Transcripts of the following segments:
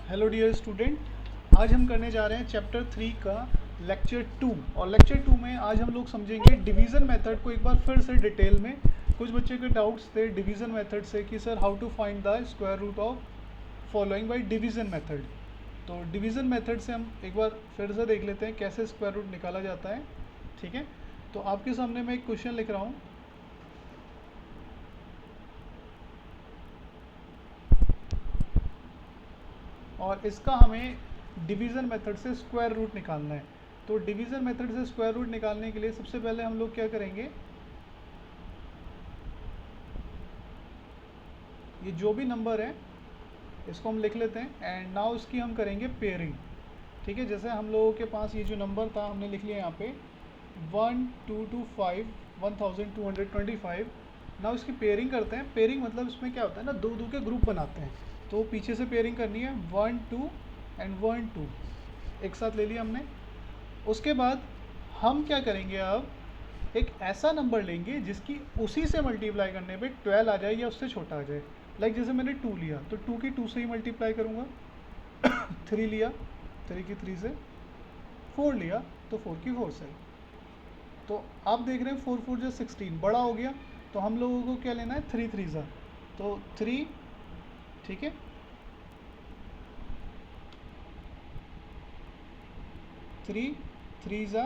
Hello dear student, आज हम करने जा रहे हैं चैप्टर 3 का लेक्चर 2। और लेक्चर 2 में आज हम लोग समझेंगे डिवीज़न मेथड को एक बार फिर से डिटेल में। कुछ बच्चे के डाउट्स थे डिवीज़न मेथड से कि sir how to find the square root of following by division method. तो डिवीज़न मेथड से हम एक बार फिर से देख लेते हैं कैसे स्क्वायर रूट निकाला जाता है। ठीक है, तो आपके सामने मैं एक क्वेश्चन लिख रहा हूँ और इसका हमें डिवीज़न मेथड से स्क्वायर रूट निकालना है। तो डिवीज़न मेथड से स्क्वायर रूट निकालने के लिए सबसे पहले हम लोग क्या करेंगे, ये जो भी नंबर है इसको हम लिख लेते हैं एंड नाउ इसकी हम करेंगे पेयरिंग। ठीक है, जैसे हम लोगों के पास ये जो नंबर था हमने लिख लिया यहाँ पे 1225 1225। नाउ इसकी पेयरिंग करते हैं। पेयरिंग मतलब इसमें क्या होता है ना, दो दो के ग्रुप बनाते हैं। तो पीछे से पेयरिंग करनी है 1 2 एंड 1 2 एक साथ ले लिया हमने। उसके बाद हम क्या करेंगे, अब एक ऐसा नंबर लेंगे जिसकी उसी से मल्टीप्लाई करने पे 12 आ जाए या उससे छोटा आ जाए। जैसे मैंने 2 लिया तो 2 की 2 से ही मल्टीप्लाई करूँगा। 3 लिया 3 की 3 से, 4 लिया तो 4 की 4 से। तो आप देख रहे हैं 4 4 जो 16 बड़ा हो गया। तो हम लोगों को क्या लेना है, 3 3 ज़ा तो 3। ठीक है, 3 3 ज़ा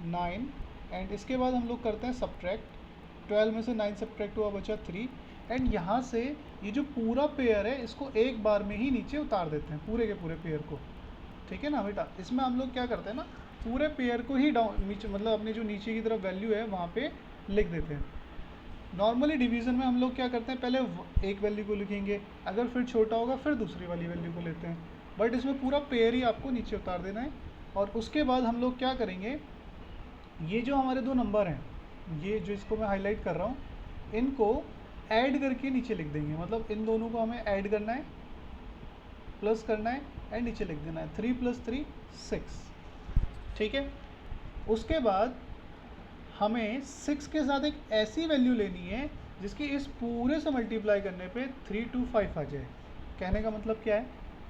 9 एंड इसके बाद हम लोग करते हैं सब्ट्रैक्ट। 12 में से 9 सब्ट्रैक्ट हुआ, बचा 3। एंड यहाँ से ये जो पूरा पेयर है इसको एक बार में ही नीचे उतार देते हैं, पूरे के पूरे पेयर को। ठीक है ना बेटा, इसमें हम लोग क्या करते हैं ना, पूरे पेयर को ही डाउन नीचे, मतलब अपनी जो नीचे की तरफ वैल्यू है वहाँ पे लिख देते हैं। नॉर्मली डिवीज़न में हम लोग क्या करते हैं, पहले एक वैल्यू को लिखेंगे, अगर फिर छोटा होगा फिर दूसरी वाली वैल्यू को लेते हैं। बट इसमें पूरा पेयर ही आपको नीचे उतार देना है। और उसके बाद हम लोग क्या करेंगे, ये जो हमारे दो नंबर हैं, ये जो इसको मैं हाईलाइट कर रहा हूँ, इनको ऐड करके नीचे लिख देंगे। मतलब इन दोनों को हमें ऐड करना है, प्लस करना है एंड नीचे लिख देना है 3 + 3 6। ठीक है, उसके बाद हमें 6 के साथ एक ऐसी वैल्यू लेनी है जिसकी इस पूरे से मल्टीप्लाई करने पे 325 आ जाए। कहने का मतलब क्या है,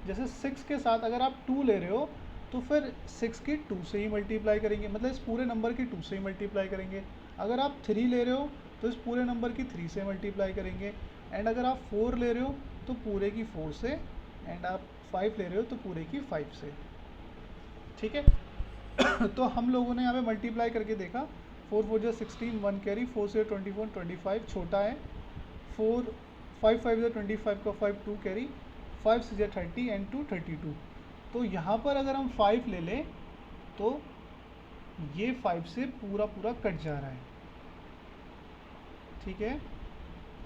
जैसे 6 के साथ अगर आप 2 ले रहे हो तो फिर 6 की 2 से ही मल्टीप्लाई करेंगे, मतलब इस पूरे नंबर की 2 से ही मल्टीप्लाई करेंगे। अगर आप 3 ले रहे हो तो इस पूरे नंबर की 3 से मल्टीप्लाई करेंगे। एंड अगर आप 4 ले रहे हो तो पूरे की 4 से, एंड आप 5 ले रहे हो तो पूरे की 5 से। ठीक है, तो हम लोगों ने यहाँ पे मल्टीप्लाई करके देखा, 4 4 जो 16, 1 कैरी, 4 से 24 25 छोटा है, 4 5 5 जो 25 का 5 2 कैरी, 5 से जो 30 एंड 2 32। तो यहाँ पर अगर हम 5 ले लें तो ये 5 से पूरा पूरा कट जा रहा है। ठीक है,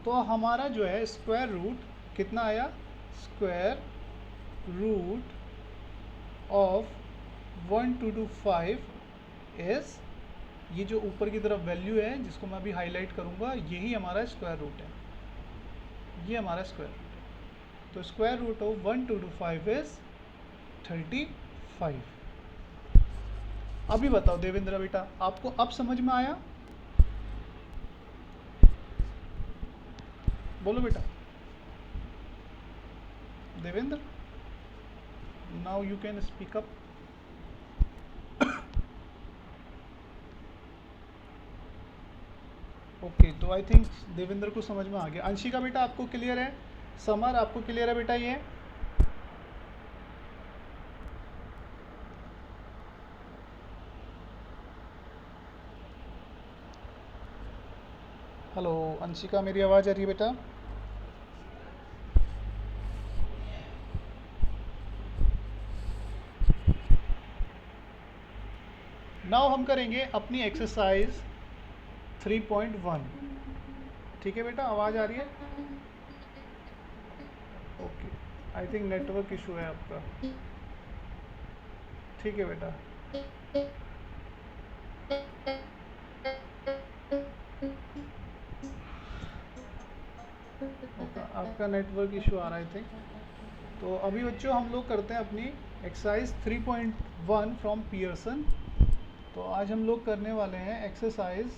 तो हमारा जो है स्क्वायर रूट कितना आया, स्क्वायर रूट ऑफ 1225 इज़, ये जो ऊपर की तरफ वैल्यू है जिसको मैं अभी हाईलाइट करूँगा, यही हमारा स्क्वायर रूट है, ये हमारा स्क्वायर रूट है। तो स्क्वायर रूट ऑफ 1225 इज़ 35। अभी बताओ देवेंद्र बेटा, आपको अब समझ में आया? बोलो बेटा Devendra, now you can speak up. Okay, तो आई थिंक देवेंद्र को समझ में आ गया। अंशिका बेटा आपको क्लियर है? समर आपको क्लियर है बेटा? ये हेलो अंशिका, मेरी आवाज़ आ रही है बेटा? नाउ हम करेंगे अपनी एक्सरसाइज 3.1। ठीक है बेटा, आवाज़ आ रही है? Okay, I think network issue है आपका। ठीक है बेटा, आपका नेटवर्क इशू आ रहा है आई थिंक। तो अभी बच्चों हम लोग करते हैं अपनी एक्सरसाइज 3.1 फ्रॉम पियर्सन। तो आज हम लोग करने वाले हैं एक्सरसाइज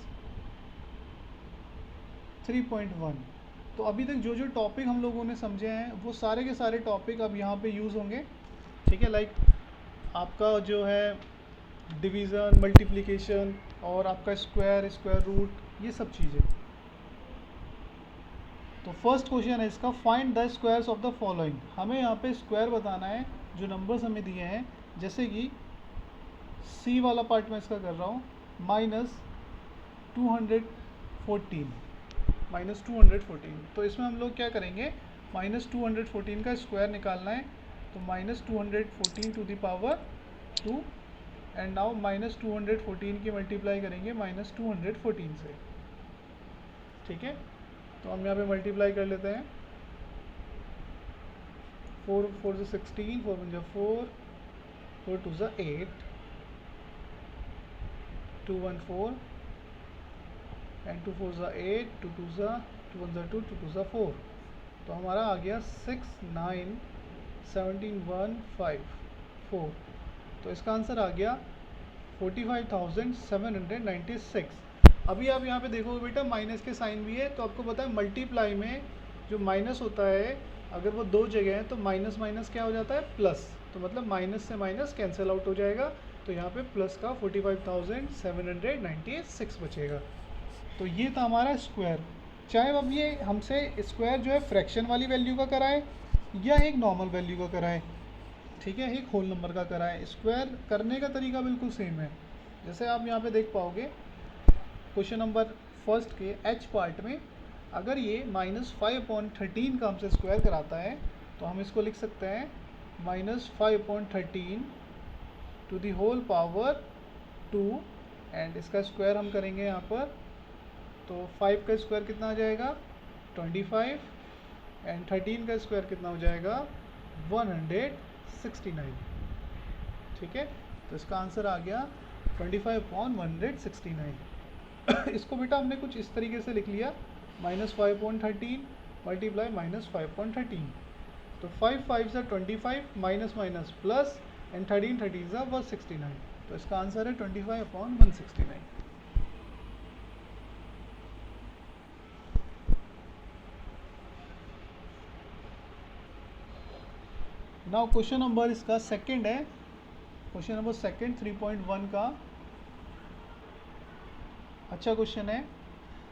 3.1। तो अभी तक जो जो टॉपिक हम लोगों ने समझे हैं वो सारे के सारे टॉपिक अब यहाँ पे यूज़ होंगे, ठीक है। लाइक आपका जो है डिवीज़न, मल्टीप्लिकेशन और आपका स्क्वायर, स्क्वायर रूट, ये सब चीज़ें। तो फर्स्ट क्वेश्चन है इसका, find the squares of the following. हमें यहाँ पे स्क्वायर बताना है जो नंबर्स हमें दिए हैं, जैसे कि सी वाला पार्ट में इसका कर रहा हूँ, -214, -214। तो इसमें हम लोग क्या करेंगे, -214 का स्क्वायर निकालना है। तो -214 to the power 2, and now -214 की मल्टीप्लाई करेंगे -214 से, ठीक है। तो हम यहाँ पे मल्टीप्लाई कर लेते हैं, 4 4 से 16, 4 1 जा 4, 4 2 जा 8, 2 1 4, एंड 2 4 जा 8, 2 2 जा 2 1 जा 2, 2 2 जा 4। तो हमारा आ गया 6 9 17 1 5 4। तो इसका आंसर आ गया 45,796। अभी आप यहाँ पे देखोगे बेटा माइनस के साइन भी है, तो आपको पता है मल्टीप्लाई में जो माइनस होता है, अगर वो दो जगह है तो माइनस माइनस क्या हो जाता है, प्लस। तो मतलब माइनस से माइनस कैंसिल आउट हो जाएगा, तो यहाँ पे प्लस का 45,796 बचेगा। तो ये था हमारा स्क्वायर। चाहे अब ये हमसे स्क्वायर जो है फ्रैक्शन वाली वैल्यू का कराए या एक नॉर्मल वैल्यू का कराए, ठीक है, एक होल नंबर का कराए, स्क्वायर करने का तरीका बिल्कुल सेम है। जैसे आप यहाँ पे देख पाओगे क्वेश्चन नंबर फर्स्ट के एच पार्ट में, अगर ये -5/13 का हमसे स्क्वायर कराता है तो हम इसको लिख सकते हैं -5/13 to the whole power 2, and इसका स्क्वायर हम करेंगे यहाँ पर। तो 5 का स्क्वायर कितना आ जाएगा, 25, एंड 13 का स्क्वायर कितना हो जाएगा, 169, ठीक है। तो इसका आंसर आ गया 25/169। इसको बेटा हमने कुछ इस तरीके से लिख लिया, -5/13 मल्टीप्लाई -5/13। तो 5 5 से 25, माइनस माइनस प्लस, एंड 13 30 से 169। तो इसका आंसर है 25/169। नाउ क्वेश्चन नंबर इसका सेकंड है, क्वेश्चन नंबर सेकंड 3.1 का अच्छा क्वेश्चन है।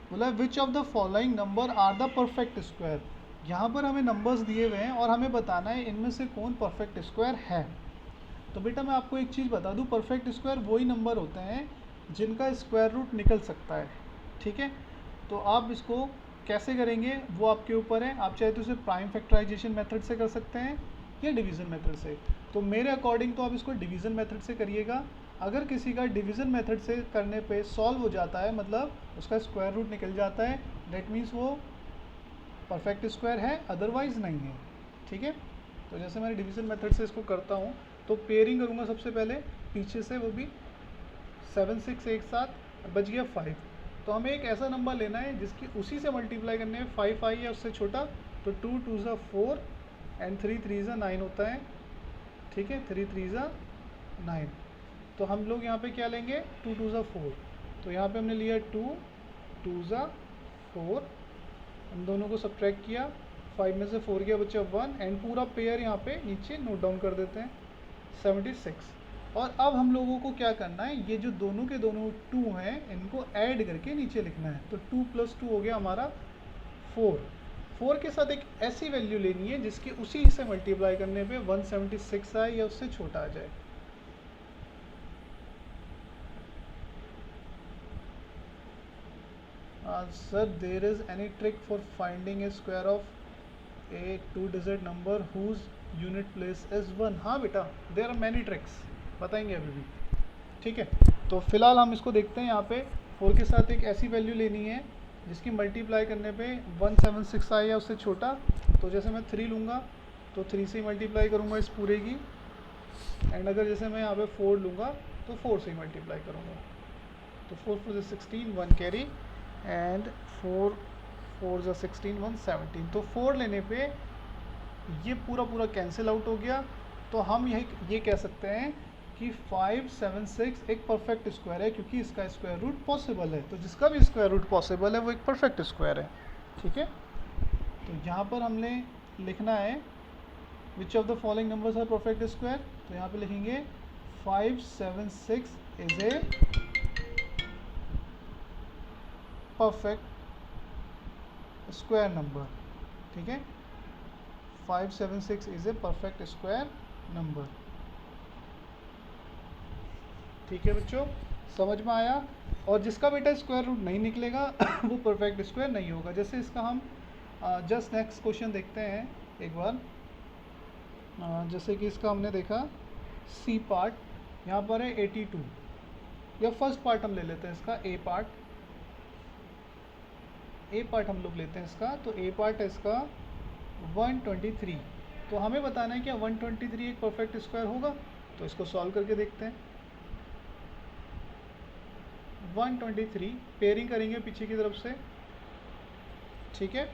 बोला which of the following number are the perfect square. यहाँ पर हमें नंबर्स दिए हुए हैं और हमें बताना है इनमें से कौन परफेक्ट स्क्वायर है। तो बेटा मैं आपको एक चीज़ बता दूँ, परफेक्ट स्क्वायर वही नंबर होते हैं जिनका स्क्वायर रूट निकल सकता है, ठीक है। तो आप इसको कैसे करेंगे वो आपके ऊपर है, आप चाहे तो इसे प्राइम फैक्टराइजेशन मेथड से कर सकते हैं या डिवीज़न मेथड से। तो मेरे अकॉर्डिंग तो आप इसको डिवीज़न मेथड से करिएगा। अगर किसी का डिवीज़न मेथड से करने पे सॉल्व हो जाता है, मतलब उसका स्क्वायर रूट निकल जाता है, डेट मीन्स वो परफेक्ट स्क्वायर है, अदरवाइज़ नहीं है, ठीक है। तो जैसे मैं डिवीज़न मेथड से इसको करता हूँ, तो पेयरिंग करूँगा सबसे पहले पीछे से, वो भी 7 6 एक साथ, बच गया 5। तो हमें एक ऐसा नंबर लेना है जिसकी उसी से मल्टीप्लाई करने में 5 आई या उससे छोटा। तो 2 2 ज़ा 4, एंड 3 3 ज़ा 9 होता है, ठीक है, 3 3 ज़ा 9। तो हम लोग यहाँ पे क्या लेंगे, 2 2 ज़ा 4। तो यहाँ पे हमने लिया 2 2 ज़ा 4, इन दोनों को सब्ट्रैक्ट किया, 5 में से 4 गया, बच्चा 1, एंड पूरा पेयर यहाँ पे नीचे नोट डाउन कर देते हैं, 76। और अब हम लोगों को क्या करना है, ये जो दोनों के दोनों 2 हैं इनको ऐड करके नीचे लिखना है। तो 2 + 2 हो गया हमारा 4। 4 के साथ एक ऐसी वैल्यू लेनी है जिसकी उसी से मल्टीप्लाई करने पे 176 आए या उससे छोटा आ जाए। Sir, there is any trick for finding a square of a 2-digit number whose unit place is 1? हाँ बेटा, there are many tricks, बताएंगे अभी भी, ठीक है। तो फिलहाल हम इसको देखते हैं। यहाँ पे 4 के साथ एक ऐसी वैल्यू लेनी है जिसकी मल्टीप्लाई करने पे 176 आए या उससे छोटा। तो जैसे मैं 3 लूँगा तो 3 से मल्टीप्लाई करूँगा इस पूरे की, एंड अगर जैसे मैं यहाँ पे 4 लूँगा तो 4 से मल्टीप्लाई करूँगा। तो 4 4 16, 1 कैरी, एंड 4 4 ज़ा 16, 1 17। तो 4 लेने पे ये पूरा कैंसिल आउट हो गया। तो हम ये कह सकते हैं कि 576 एक परफेक्ट स्क्वायर है, क्योंकि इसका स्क्वायर रूट पॉसिबल है। तो जिसका भी स्क्वायर रूट पॉसिबल है वो एक परफेक्ट स्क्वायर है, ठीक है। तो यहाँ पर हमने लिखना है which of the following numbers are perfect square, तो यहाँ पे लिखेंगे 576 is a perfect square number. ठीक है, 576 is a perfect square number. ठीक है बच्चों, समझ में आया। और जिसका बेटा स्क्वायर रूट नहीं निकलेगा वो परफेक्ट स्क्वायर नहीं होगा। जैसे इसका हम जस्ट नेक्स्ट क्वेश्चन देखते हैं एक बार। जैसे कि इसका हमने देखा सी पार्ट, यहाँ पर है 82, या फर्स्ट पार्ट हम ले लेते हैं इसका, ए पार्ट हम लोग लेते हैं इसका। तो ए पार्ट है इसका 123। तो हमें बताना है क्या 123 एक परफेक्ट स्क्वायर होगा, तो इसको सॉल्व करके देखते हैं। 123 पेयरिंग करेंगे पीछे की तरफ से, ठीक है।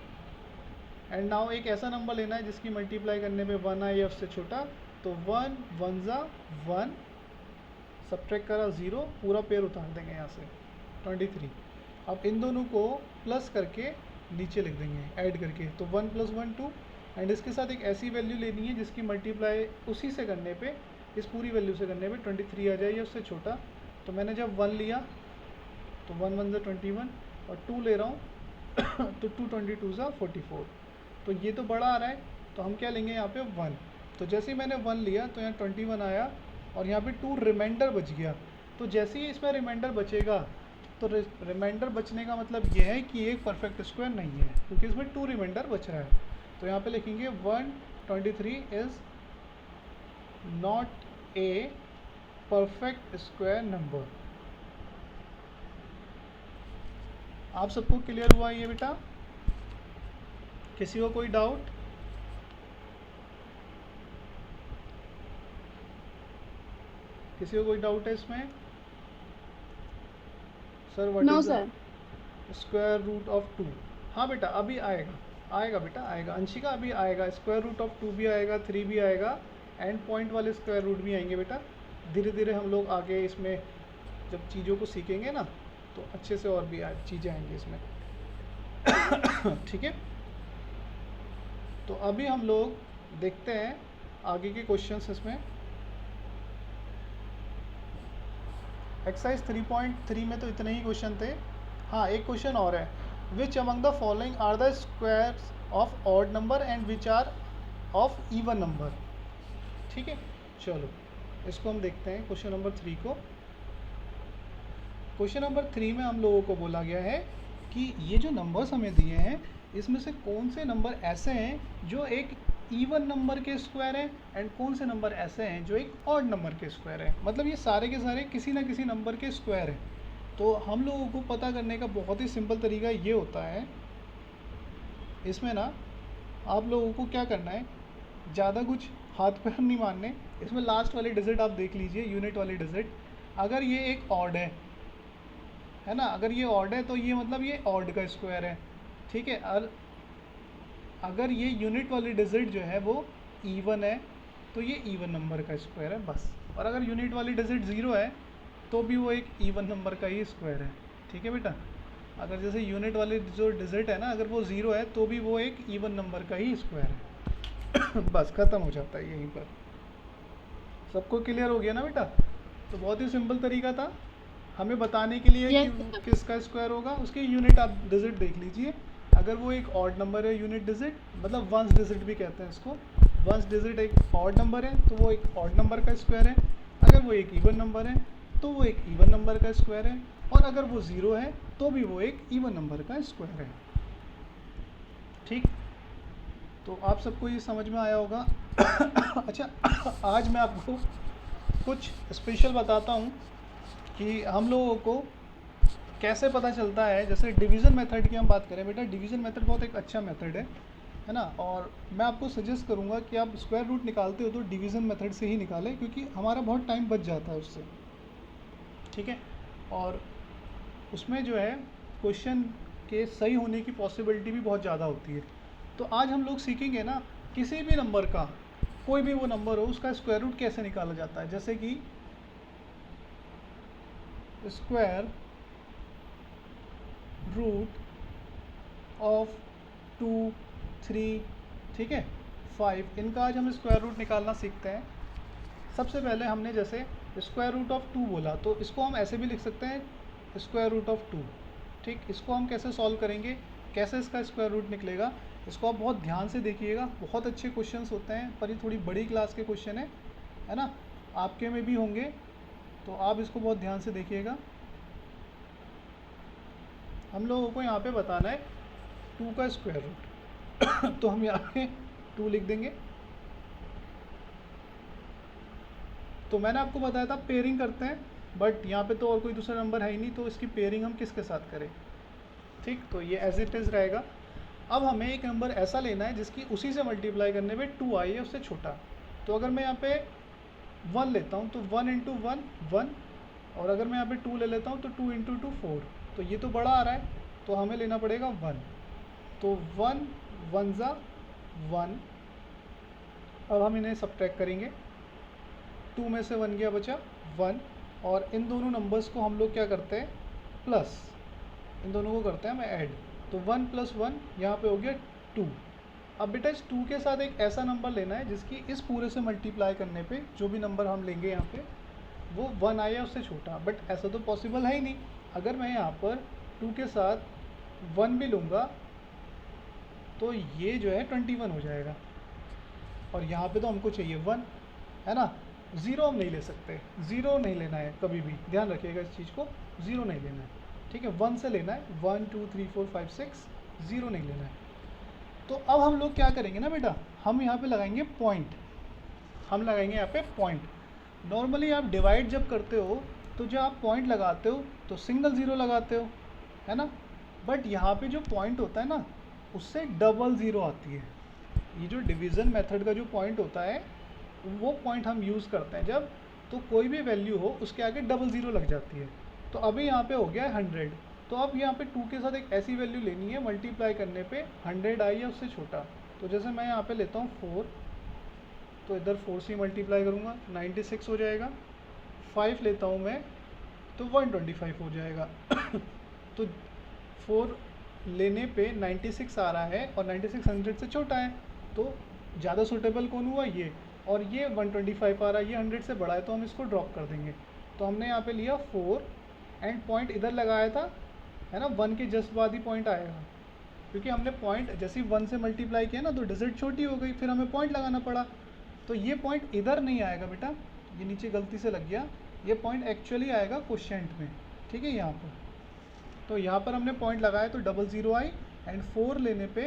एंड नाउ एक ऐसा नंबर लेना है जिसकी मल्टीप्लाई करने पे 1 आए या उससे छोटा। तो 1 1 जा 1, सब्ट्रैक्ट करा 0, पूरा पेयर उतार देंगे यहाँ से 23। अब इन दोनों को प्लस करके नीचे लिख देंगे ऐड करके, तो 1 + 1 2। एंड इसके साथ एक ऐसी वैल्यू लेनी है जिसकी मल्टीप्लाई उसी से करने पे, इस पूरी वैल्यू से करने पे 23 आ जाए या उससे छोटा। तो मैंने जब 1 लिया तो 1 1 जा 21, और 2 ले रहा हूँ तो 2 22 जा 44। तो ये तो बड़ा आ रहा है, तो हम क्या लेंगे यहाँ पे 1। तो जैसे ही मैंने 1 लिया तो यहाँ 21 आया, और यहाँ पे 2 रिमाइंडर बच गया। तो जैसे ही इसमें रिमाइंडर बचेगा, तो रिमाइंडर बचने का मतलब ये है कि एक परफेक्ट स्क्वायर नहीं है, क्योंकि इसमें 2 रिमाइंडर बच रहा है। तो यहाँ पे लिखेंगे 123 is not a perfect square number. आप सबको क्लियर हुआ ये बेटा? किसी को कोई डाउट? किसी को कोई डाउट है इसमें? Sir what is the square root of 2? हाँ बेटा अभी आएगा बेटा आएगा। अंशिका अभी आएगा, स्क्वायर रूट ऑफ 2 भी आएगा, 3 भी आएगा, एंड पॉइंट वाले स्क्वायर रूट भी आएंगे बेटा। धीरे धीरे हम लोग आगे इसमें जब चीज़ों को सीखेंगे ना, तो अच्छे से और भी चीज़ें आएंगी इसमें। ठीक है, तो अभी हम लोग देखते हैं आगे के क्वेश्चंस इसमें। एक्सरसाइज 3.3 में तो इतने ही क्वेश्चन थे। हाँ एक क्वेश्चन और है, which among the following are the squares of odd number and which are of even number. ठीक है, चलो इसको हम देखते हैं क्वेश्चन नंबर 3 को। क्वेश्चन नंबर 3 में हम लोगों को बोला गया है कि ये जो नंबर्स हमें दिए हैं इसमें से कौन से नंबर ऐसे हैं जो एक इवन नंबर के स्क्वायर हैं, एंड कौन से नंबर ऐसे हैं जो एक ऑड नंबर के स्क्वायर हैं। मतलब ये सारे के सारे किसी ना किसी नंबर के स्क्वायर हैं। तो हम लोगों को पता करने का बहुत ही सिंपल तरीका ये होता है, इसमें ना आप लोगों को क्या करना है, ज़्यादा कुछ हाथ पैर नहीं मारने। इसमें लास्ट वाले डिजिट आप देख लीजिए, यूनिट वाली डिजिट। अगर ये एक ऑड है ना, अगर ये ऑड है तो ये मतलब ये ऑड का स्क्वायर है। ठीक है, और अगर ये यूनिट वाली डिजिट जो है वो इवन है तो ये इवन नंबर का स्क्वायर है बस। और अगर यूनिट वाली डिजिट 0 है तो भी वो एक इवन नंबर का ही स्क्वायर है। ठीक है बेटा, अगर जैसे यूनिट वाली जो डिजिट है ना, अगर वो 0 है तो भी वो एक इवन नंबर का ही स्क्वायर है। बस ख़त्म हो जाता है यहीं पर। सबको क्लियर हो गया ना बेटा? तो बहुत ही सिंपल तरीका था हमें बताने के लिए कि किसका स्क्वायर होगा। उसके यूनिट आप डिजिट देख लीजिए। अगर वो एक ऑड नंबर है, यूनिट डिजिट मतलब वंस डिजिट भी कहते हैं इसको, वंस डिजिट एक ऑड नंबर है तो वो एक ऑड नंबर का स्क्वायर है। अगर वो एक इवन नंबर है तो वो एक इवन नंबर का स्क्वायर है, और अगर वो 0 है तो भी वो एक इवन नंबर का स्क्वायर है। ठीक, तो आप सबको ये समझ में आया होगा। अच्छा, आज मैं आपको कुछ स्पेशल बताता हूँ कि हम लोगों को कैसे पता चलता है। जैसे डिवीज़न मेथड की हम बात करें बेटा, डिवीज़न मेथड बहुत एक अच्छा मेथड है ना। और मैं आपको सजेस्ट करूँगा कि आप स्क्वायर रूट निकालते हो तो डिवीज़न मेथड से ही निकालें, क्योंकि हमारा बहुत टाइम बच जाता है उससे। ठीक है, और उसमें जो है क्वेश्चन के सही होने की पॉसिबिलिटी भी बहुत ज़्यादा होती है। तो आज हम लोग सीखेंगे ना किसी भी नंबर का, कोई भी वो नंबर हो, उसका स्क्वायर रूट कैसे निकाला जाता है। जैसे कि स्क्वायर रूट ऑफ 2 3, ठीक है, 5, इनका आज हम स्क्वायर रूट निकालना सीखते हैं। सबसे पहले हमने जैसे स्क्वायर रूट ऑफ 2 बोला, तो इसको हम ऐसे भी लिख सकते हैं स्क्वायर रूट ऑफ 2, ठीक। इसको हम कैसे सॉल्व करेंगे, कैसे इसका स्क्वायर रूट निकलेगा, इसको आप बहुत ध्यान से देखिएगा। बहुत अच्छे क्वेश्चंस होते हैं, पर ये थोड़ी बड़ी क्लास के क्वेश्चन है ना, आपके में भी होंगे, तो आप इसको बहुत ध्यान से देखिएगा। हम लोगों को यहाँ पे बताना है 2 का स्क्वायर रूट तो हम यहाँ पे 2 लिख देंगे। तो मैंने आपको बताया था पेयरिंग करते हैं, बट यहाँ पे तो और कोई दूसरा नंबर है ही नहीं, तो इसकी पेयरिंग हम किसके साथ करें, ठीक। तो ये एज इट इज़ रहेगा। अब हमें एक नंबर ऐसा लेना है जिसकी उसी से मल्टीप्लाई करने पे 2 आई है, उससे छोटा। तो अगर मैं यहाँ पे 1 लेता हूँ तो 1 इंटू 1 1, और अगर मैं यहाँ पे 2 ले लेता हूँ तो 2 इंटू 2 4, तो ये तो बड़ा आ रहा है, तो हमें लेना पड़ेगा 1। तो 1 1 ज़ा 1। अब हम इन्हें सब्ट्रैक्ट करेंगे, 2 में से 1 गया बचा 1, और इन दोनों नंबर्स को हम लोग क्या करते हैं, प्लस, इन दोनों को करते हैं हमें ऐड। तो 1 प्लस 1 यहाँ पे हो गया 2। अब बेटा इस 2 के साथ एक ऐसा नंबर लेना है जिसकी इस पूरे से मल्टीप्लाई करने पे जो भी नंबर हम लेंगे यहाँ पे वो 1 आया उससे छोटा, बट ऐसा तो पॉसिबल है ही नहीं। अगर मैं यहाँ पर 2 के साथ 1 भी लूँगा तो ये जो है 21 हो जाएगा, और यहाँ पे तो हमको चाहिए 1, है ना। 0 हम नहीं ले सकते, 0 नहीं लेना है कभी भी, ध्यान रखिएगा इस चीज़ को, 0 नहीं लेना है, ठीक है। 1 से लेना है, 1 2 3 4 5 6, 0 नहीं लेना है। तो अब हम लोग क्या करेंगे ना बेटा, हम यहाँ पे लगाएंगे पॉइंट, हम लगाएंगे यहाँ पे पॉइंट। नॉर्मली आप डिवाइड जब करते हो तो जब आप पॉइंट लगाते हो तो सिंगल ज़ीरो लगाते हो, है ना, बट यहाँ पे जो पॉइंट होता है ना उससे डबल ज़ीरो आती है। ये जो डिवीज़न मेथड का जो पॉइंट होता है वो पॉइंट हम यूज़ करते हैं जब, तो कोई भी वैल्यू हो उसके आगे डबल ज़ीरो लग जाती है। तो अभी यहाँ पे हो गया है 100, तो अब यहाँ पे 2 के साथ एक ऐसी वैल्यू लेनी है मल्टीप्लाई करने पे 100 आई है उससे छोटा। तो जैसे मैं यहाँ पे लेता हूँ 4, तो इधर 4 से मल्टीप्लाई करूँगा 96 हो जाएगा। 5 लेता हूँ मैं तो 125 हो जाएगा तो 4 लेने पे 96 आ रहा है और 96 100 से छोटा है, तो ज़्यादा सूटेबल कौन हुआ, ये। और ये 125 आ रहा है, ये 100 से बड़ा है, तो हम इसको ड्रॉप कर देंगे। तो हमने यहाँ पे लिया 4 एंड पॉइंट इधर लगाया था, है ना, 1 के जस्ट बाद ही पॉइंट आएगा, क्योंकि हमने पॉइंट जैसे 1 से मल्टीप्लाई किया ना तो डिजिट छोटी हो गई, फिर हमें पॉइंट लगाना पड़ा। तो ये पॉइंट इधर नहीं आएगा बेटा, ये नीचे गलती से लग गया, ये पॉइंट एक्चुअली आएगा क्वोशिएंट में, ठीक है, यहाँ पर। तो यहाँ पर हमने पॉइंट लगाया तो डबल ज़ीरो आई, एंड 4 लेने पे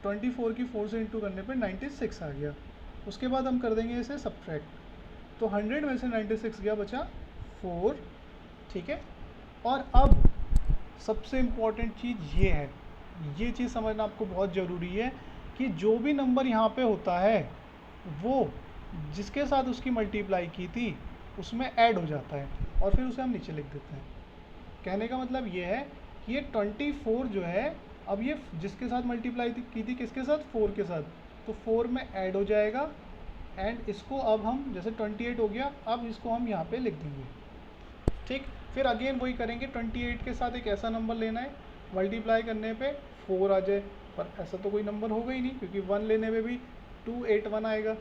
24 की 4 से इंटू करने पे 96 आ गया। उसके बाद हम कर देंगे इसे सब्ट्रैक्ट, तो 100 में से 96 गया, बचा 4, ठीक है। और अब सबसे इम्पॉर्टेंट चीज़ ये है, ये चीज़ समझना आपको बहुत ज़रूरी है कि जो भी नंबर यहाँ पे होता है वो जिसके साथ उसकी मल्टीप्लाई की थी उसमें ऐड हो जाता है, और फिर उसे हम नीचे लिख देते हैं। कहने का मतलब ये है कि ये 24 जो है, अब ये जिसके साथ मल्टीप्लाई की थी किसके साथ, 4 के साथ, तो 4 में ऐड हो जाएगा, एंड इसको अब हम जैसे 28 हो गया, अब इसको हम यहाँ पे लिख देंगे, ठीक। फिर अगेन वही करेंगे, 28 के साथ एक ऐसा नंबर लेना है मल्टीप्लाई करने पे 4 आ जाए, पर ऐसा तो कोई नंबर होगा ही नहीं, क्योंकि 1 लेने में भी 281 आएगा।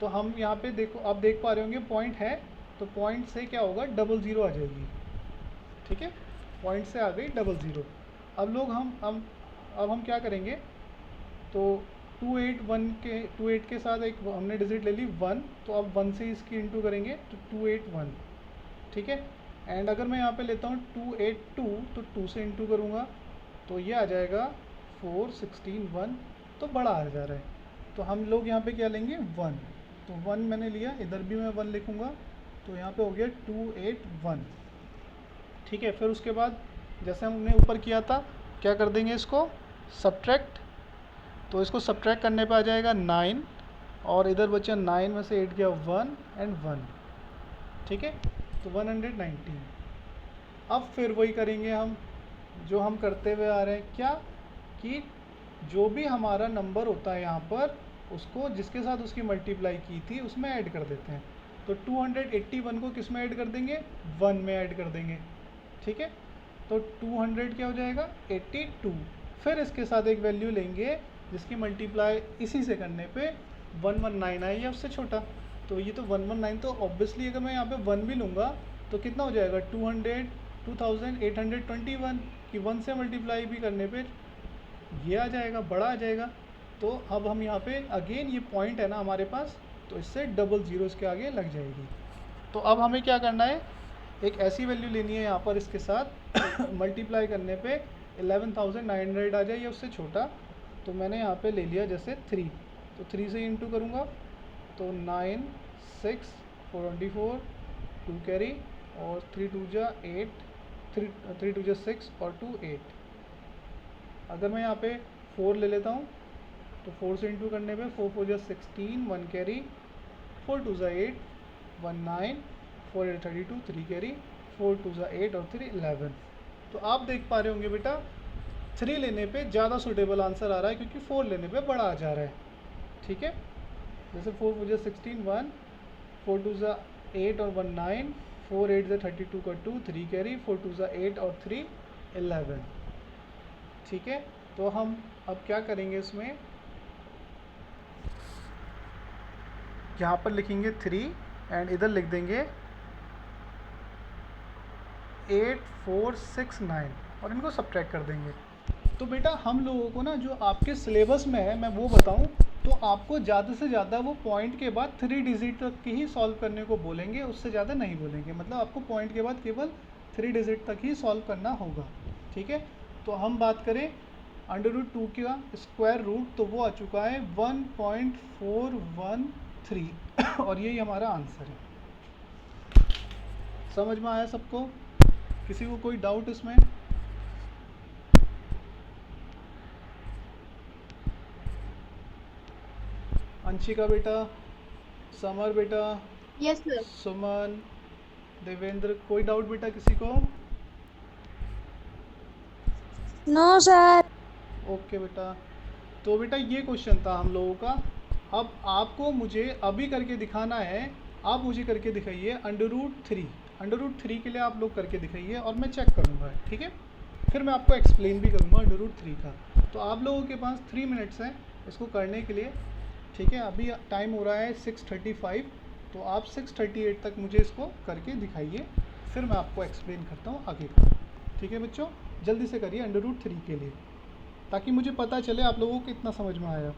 तो हम यहाँ पे देखो, आप देख पा रहे होंगे पॉइंट है, तो पॉइंट से क्या होगा, डबल ज़ीरो आ जाएगी, ठीक है, पॉइंट से आ गई डबल ज़ीरो। अब लोग अब हम क्या करेंगे, तो 281 के साथ एक हमने डिजिट ले ली 1, तो अब 1 से इसकी इंटू करेंगे तो 281, ठीक है। एंड अगर मैं यहाँ पे लेता हूँ 282, तो 2 से इंटू करूँगा तो ये आ जाएगा 4 16 1, तो बड़ा आ जा रहा है, तो हम लोग यहाँ पे क्या लेंगे 1, तो 1 मैंने लिया, इधर भी मैं 1 लिखूँगा, तो यहाँ पे हो गया 281, ठीक है। फिर उसके बाद जैसे हमने ऊपर किया था, क्या कर देंगे इसको सब्ट्रैक्ट, तो इसको सब्ट्रैक्ट करने पे आ जाएगा 9, और इधर बचा 9 में से 8 गया 1 एंड 1, ठीक है, तो 119। अब फिर वही करेंगे हम जो हम करते हुए आ रहे हैं, क्या कि जो भी हमारा नंबर होता है यहाँ पर उसको जिसके साथ उसकी मल्टीप्लाई की थी उसमें ऐड कर देते हैं। तो 281 को किस में ऐड कर देंगे, 1 में ऐड कर देंगे, ठीक है। तो 200 क्या हो जाएगा 82, फिर इसके साथ एक वैल्यू लेंगे जिसकी मल्टीप्लाई इसी से करने पे 119 आए या उससे छोटा। तो ये तो 119, तो ऑब्वियसली अगर मैं यहाँ पे 1 भी लूँगा तो कितना हो जाएगा 2821 कि 1 से मल्टीप्लाई भी करने पे ये आ जाएगा, बड़ा आ जाएगा। तो अब हम यहाँ पे अगेन ये पॉइंट है ना हमारे पास, तो इससे डबल ज़ीरो इसके आगे लग जाएगी। तो अब हमें क्या करना है, एक ऐसी वैल्यू लेनी है यहाँ पर इसके साथ मल्टीप्लाई करने पे 11,900 आ जाए या उससे छोटा। तो मैंने यहाँ पे ले लिया जैसे 3, तो 3 से इंटू करूँगा तो 9 6 4 24 2 कैरी और 3 2 जा 8 3 2 जा 6 और 2 8। अगर मैं यहाँ पे 4 ले लेता हूँ तो 4 से इंटू करने पे 4 4 जा 16 1 कैरी 4 2 जा 8 1 9 4 8 32 3 कैरी 4 2 जा 8 और 3 11। तो आप देख पा रहे होंगे बेटा 3 लेने पे ज़्यादा सूटेबल आंसर आ रहा है क्योंकि 4 लेने पे बड़ा आ जा रहा है। ठीक है, जैसे 4 4 जा 16 1 4 2 जा 8 और 1 9 4 8 जा 32 का 2 3 कैरी 4 2 जा 8 और 3 11। ठीक है, तो हम अब क्या करेंगे, इसमें यहाँ पर लिखेंगे 3 एंड इधर लिख देंगे 8 4 6 9 और इनको सब्ट्रैक्ट कर देंगे। तो बेटा हम लोगों को ना जो आपके सिलेबस में है मैं वो बताऊं तो आपको ज़्यादा से ज़्यादा वो पॉइंट के बाद 3 डिजिट तक की ही सॉल्व करने को बोलेंगे, उससे ज़्यादा नहीं बोलेंगे। मतलब आपको पॉइंट के बाद केवल 3 डिजिट तक ही सॉल्व करना होगा। ठीक है, तो हम बात करें √2 का स्क्वायर रूट तो वो आ चुका है 1.413 और यही हमारा आंसर है। समझ में आया सबको? किसी को कोई डाउट इसमें? अंशिका बेटा, समर बेटा, यस सर। सुमन, देवेंद्र, कोई डाउट बेटा किसी को? No sir. ओके बेटा, तो बेटा ये क्वेश्चन था हम लोगों का। अब आपको मुझे अभी करके दिखाना है, आप मुझे करके दिखाइए √3 के लिए आप लोग करके दिखाइए और मैं चेक करूँगा। ठीक है, फिर मैं आपको एक्सप्लेन भी करूँगा √3 का। तो आप लोगों के पास 3 मिनट्स हैं इसको करने के लिए। ठीक है, अभी टाइम हो रहा है 6:35, तो आप 6:38 तक मुझे इसको करके दिखाइए, फिर मैं आपको एक्सप्लेन करता हूँ आगे का। ठीक है बच्चों, जल्दी से करिए √3 के लिए ताकि मुझे पता चले आप लोगों को कितना समझ में आया।